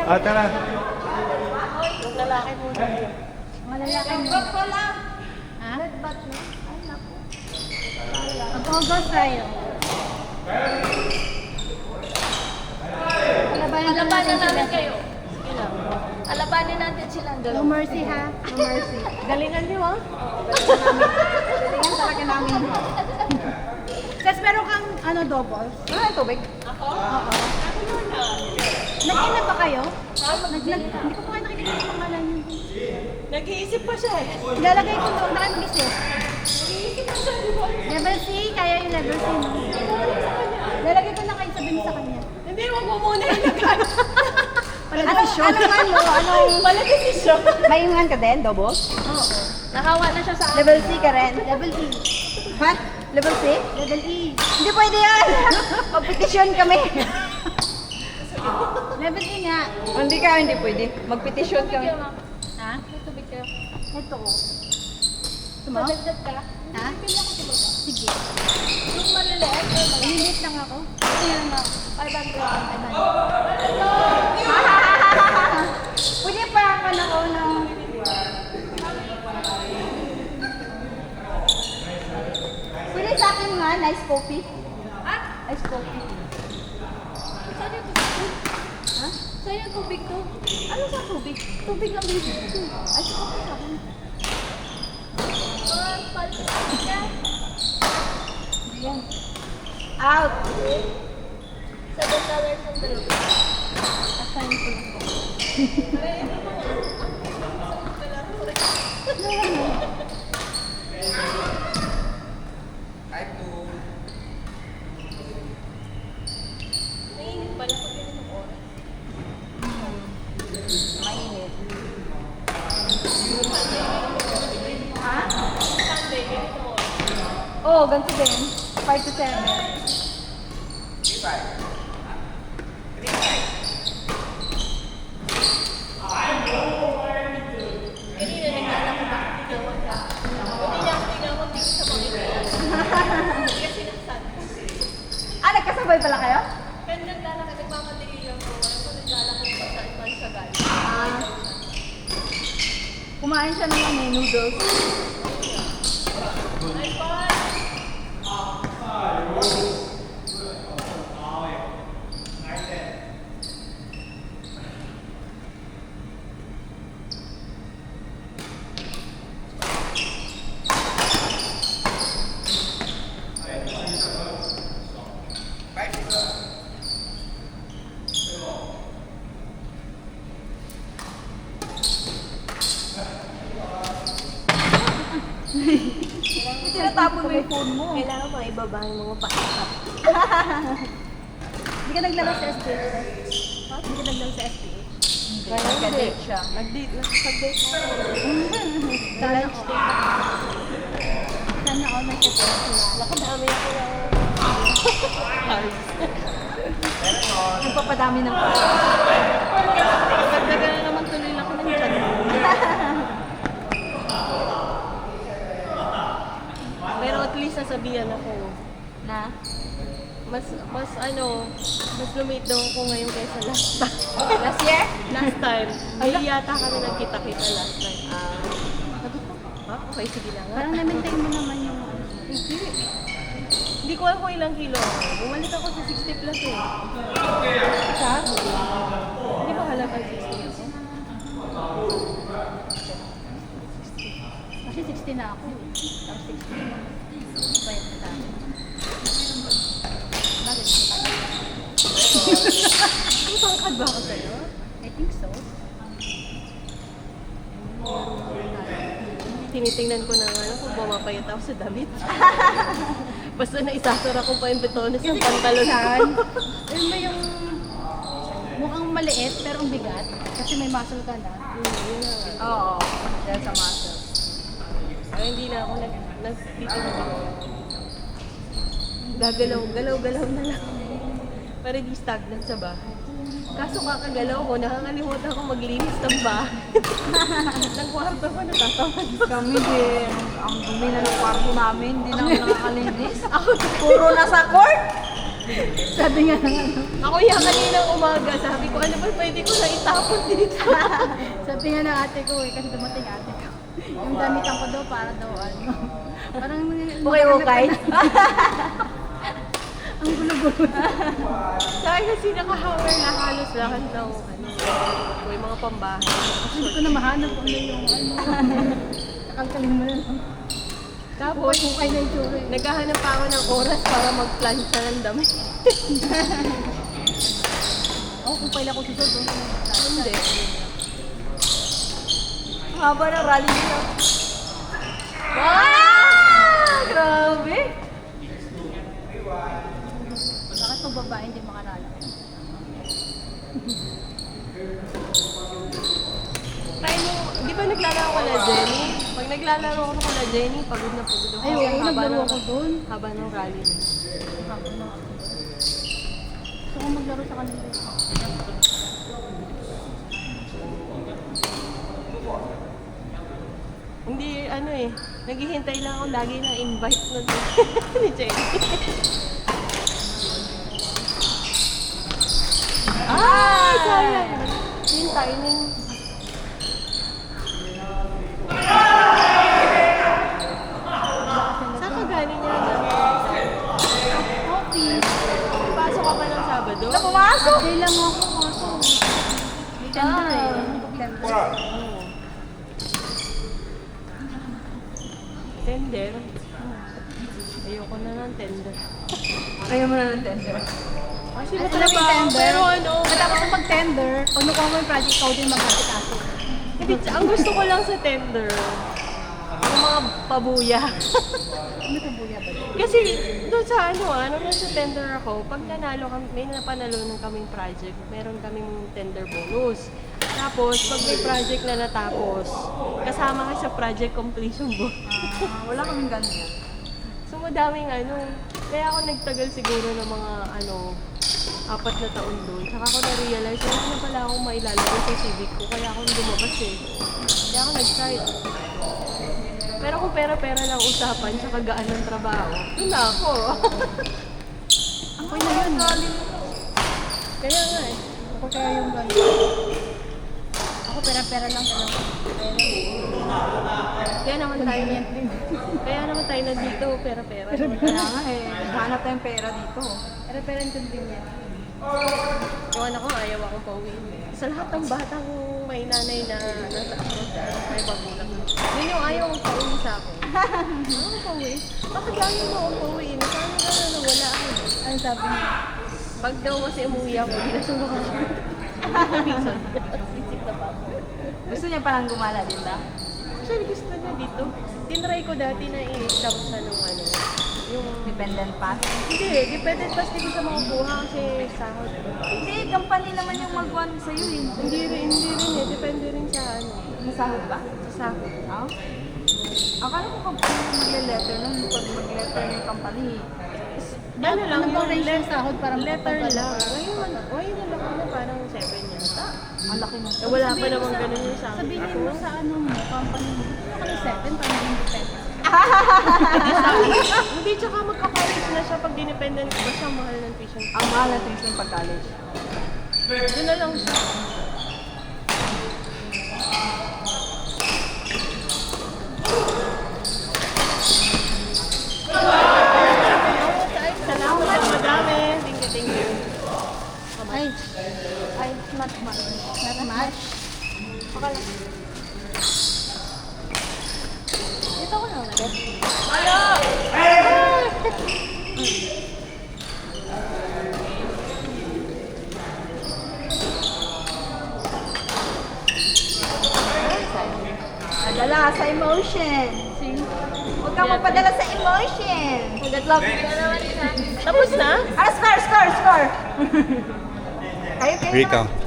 Tara. Yung lalaki muna. Mga lalaki mo. Ha? Ba't na? Ay, naku. Mag-August tayo. Alabanin namin kayo. Sige lang. Alabanin natin silang No dalawa. mercy ha. No mercy. Galingan niyo, ha? Galingan talaga namin. Tapos meron kang double. Ah, tubig. Oo. Nag-ina ba kayo? Hindi ko pa kayo nakikita yung pangalan niyo. Nag-iisip pa siya eh. Ilalagay ko doon. Bakit mag-isip? Nag-iisip pa siya, di ba? Level C, kaya yung level C. No? Lalagay ko na kayo, sabihin mo sa kanya. Hindi, wag mo muna ilagay. Pala desisyon. May iman ka din, double? Oo. Nahawa na siya sa akin. Level C ka rin? Level E. Ha? Level C? Level E. Hindi pwede yan! Magpetisyon kami. Level E nga. Hindi pwede. Magpetisyon kami. Ha? May tubig kayo. Ito. Tumo? Madagdag ka? Ha? Pili ako sa baba. Sige. Yung maliliit or malaki? Limit lang ako. Ito lang ako. 500. Pwede pa ako na ako ng... Pwede sa akin nga, nice coffee. Ah? Nice coffee. Saan yung tubig ko? Ha? Saan yung tubig ko? Ano sa tubig? Tubig lang baby. Ay, sa tubig ako. Palit ka. Ayan. Out! $7 ang dalawa. Assign ko na po. Nainit pala pag ganun ang oras. Mainit. Ha? Sunday, ganito ang oras. Oo, ganito din. 5 to 7. Kanina nagkala ko bakit tignawan ka. Hindi niya ako tignawan dito sa mga Hindi kasi nagsan. Nagkasabay pala kayo? Pero naglalakad, nagmamadali ako. Ako naglalakad pa sa ibang sa galing. Kumain siya ng noodles. Ay, Paul! Tinatapon mo yung phone mo. Kailangan mga ibaba yung mga pakisap. Hindi ka naglaro sa SPH? Ha? Hindi ka naglaro sa SPH? Nagka-date siya. Nag-date na. Pag-date na ako. Sana all. Sana all may SPH. Nakadami ako na. Nagpapadami ng pala. Pagdaga na naman tuloy lang ako ng chan. Pero at least nasabihan ako Na? mas lumate daw ako ngayon kaysa last time. Last year? Last time. Hindi yata kami nagkita-kita last time. Sabi ko, Ha? Okay, sige na nga. parang na-maintain mo naman yung Hindi. Hindi ko alam kung ilang kilo ako. Bumalik ako sa 60 plus eh. Sa? Hindi ba halaga 60 plus? Kasi 60 na ako. Tapos 60. Pwede na tayo. Bakit? Ang tangkad ba ako sa'yo? I think so. Tinitingnan ko na nga kung bumapayat ako sa damit. Basta naisasara ko pa yung betones ng pantalon ko. Ayun ba yung mukhang maliit pero ang bigat? Kasi may muscle ka na. Yun na. Oo. Dahil sa muscle. Kaya hindi na ako nagtitingnan. Gagalaw-galaw na lang. Para di stagnant sa bahay. Kaso kakagalaw ko, nakakalimutan ko maglinis ng bahay. ng kwarto ko, natatamad. Kami din. Ang dumi na ng kwarto namin. Hindi na ako nakakalinis. Puro nasa court. Sabi nga ng ano. Ako yan kaninang umaga, sabi ko, ano ba pwede ko na itapon dito? Sabi nga ng ate ko kasi dumating ate ko. Yung damitan ko daw para daw ano. Parang Okay. ang gulo-gulo. Sabi kasi nakahawer na halos lahat ng may mga pambahay. Hindi ko na mahanap kung ano yung ano. Nakalkaling mo na lang. Tapos, Kung kayo na yung tsura eh. naghahanap pa ako ng oras para mag-plancha ng damit. Oo, kung pala ko susod. Hindi. Haba ng rally nila. Ah! Grabe! Bakit pag babae hindi makarala? Tayo mo, di ba naglalaro ko na Jenny? Pag naglalaro ako na Jenny, pagod na pagod ako. Ay, oo, Haba naglaro ng- ako doon. Haba ng rally. Gusto ko maglaro sa kanila. Hindi, ano eh. Naghihintay lang ako lagi ng invite nun ni Jenny. Ay, sayang. Yung timing. Saan ka galing yan? Office. Pasok ka pa ng Sabado? Pumasok! Day lang ako kaso. May tender eh. Tender. Tender? Ayoko na ng tender. Ayaw mo na ng tender. Kasi At matrabaho, may tender. pero ano, Matapos ko mag-tender, pag nakuha mo yung project, ikaw din mag-asikaso. hindi, ang gusto ko lang sa tender, yung mga pabuya. Ano ito buya ba? Kasi doon sa nung nasa tender ako, pag nanalo kami, may napanalunan kaming project, meron kaming tender bonus. Tapos, pag may project na natapos, kasama ka sa project completion bonus. Wala kaming ganun yan. So, madaming kaya ako nagtagal siguro ng mga 4 na taon doon. Tsaka ako na-realize, wala na pala akong mailalagay sa civic ko, kaya ako lumabas eh. Kaya ako nag-start. Pero kung pera-pera lang usapan, tsaka gaan ng trabaho, doon na ako. Ako na yun. Kaya nga eh. Ako kaya yung gano'n. Ako pera-pera lang talaga. Kaya naman tayo Convenient din. Kaya naman tayo nandito, pera-pera. Kaya nga eh, naghanap tayong pera dito. Pera-pera yung convenient. Iwan ako, ayaw akong pauwi. Sa lahat ng batang may nanay na nasa abroad, may magulang. Yun yung ayaw akong pauwi sa akin. Ayaw akong pauwi. Bakit ayaw mo akong pauwi? Sana ka na nawala ako. Ano sabi niya? Pag daw kasi umuwi ako, hindi na sumakot ako. Reason. Isip na pa ako. Gusto niya palang gumala din ba? Actually, gusto niya dito. Tinry ko dati na i-stop sa yung Dependent pass? hindi, dependent pass din sa mga buha kasi sahod. Hindi, company naman yung mag-one sa'yo eh. Hindi rin eh. Depende rin sa Masahod ba? sa sahod. Oo. Akala ko company yung magle-letter nun. Pag mag-letter yung company. Ano lang, Ano bang range ng sahod para letter makapag- lang. Ngayon na lang na parang 7 yata. Ang laki mo. Eh, wala pa namang ganun yung sa akin. Sabihin mo sa ano mo, company mo. Ano ka ng 7 para maging dependent? Hindi, tsaka magka-college na siya pag dinependent ba siya, mahal ng tuition. Ang mahal na tuition pag college. Doon na lang siya. Salamat, madami. Thank you. Ay, not much. Not much? Okay lang. Dito ko na ulit. Hello! Padala sa emotion. Huwag kang magpadala sa emotion. Good luck. Tapos na? Ah, score! Kayo, kayo. Recount.